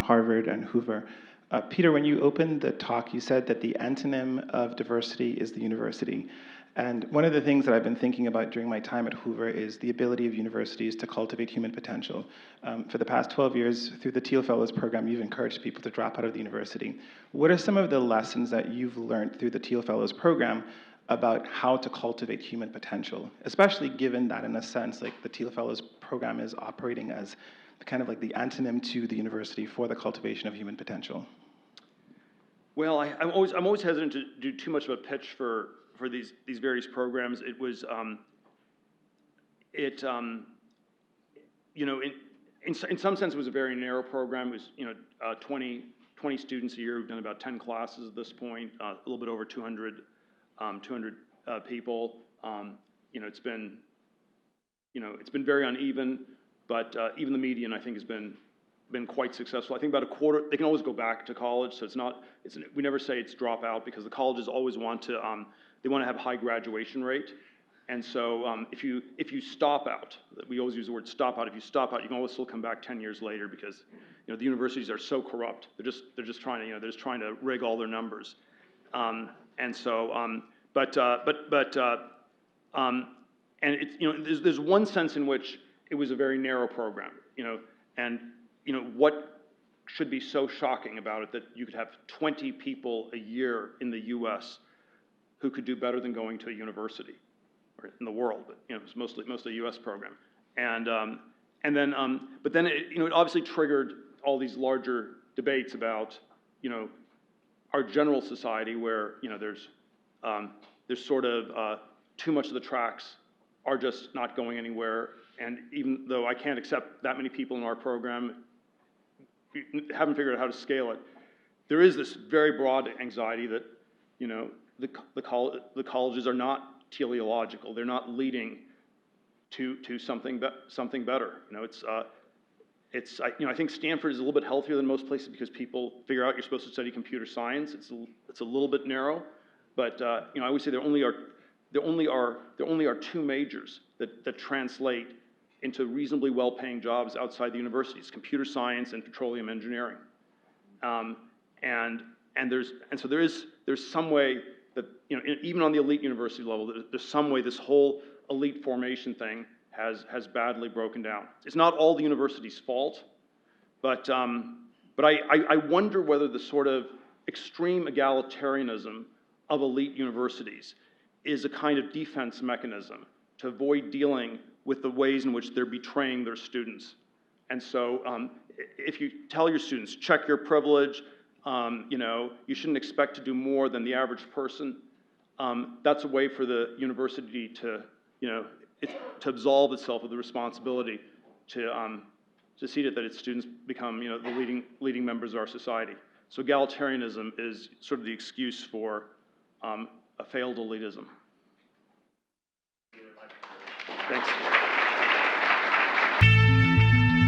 Harvard and Hoover. Peter, when you opened the talk, you said that the antonym of diversity is the university. And one of the things that I've been thinking about during my time at Hoover is the ability of universities to cultivate human potential. For the past 12 years, through the Thiel Fellows program, you've encouraged people to drop out of the university. What are some of the lessons that you've learned through the Thiel Fellows program about how to cultivate human potential, especially given that, in a sense, like the Thiel Fellows program is operating as kind of like the antonym to the university for the cultivation of human potential? Well, I'm always hesitant to do too much of a pitch for these various programs. It was you know, in some sense it was a very narrow program. It was 20 students a year. We've done about 10 classes at this point, a little bit over 200 people. It's been very uneven, but even the median, I think, has been quite successful. I think about a quarter. They can always go back to college, so we never say it's dropout, because the colleges always want to they want to have a high graduation rate. And so if you stop out, we always use the word stop out. If you stop out, you can always still come back 10 years later, because the universities are so corrupt. They're just trying to they're just trying to rig all their numbers. And so and it's there's one sense in which it was a very narrow program. And what should be so shocking about it, that you could have 20 people a year in the U.S. who could do better than going to a university, or in the world, but it's mostly a U.S. program. But then it obviously triggered all these larger debates about our general society, where there's sort of too much of the tracks are just not going anywhere. And even though I can't accept that many people in our program, we haven't figured out how to scale it, there is this very broad anxiety that the colleges are not teleological. They're not leading to something better. I think Stanford is a little bit healthier than most places, because people figure out you're supposed to study computer science. It's a little bit narrow, but I always say there only are two majors that translate into reasonably well-paying jobs outside the universities: computer science and petroleum engineering. So there's some way that even on the elite university level, there's some way this whole elite formation thing has badly broken down. It's not all the university's fault, but I wonder whether the sort of extreme egalitarianism of elite universities is a kind of defense mechanism to avoid dealing with the ways in which they're betraying their students. And so if you tell your students, check your privilege, you shouldn't expect to do more than the average person, that's a way for the university to absolve itself of the responsibility to see that its students become the leading members of our society. So egalitarianism is sort of the excuse for a failed elitism. Thanks.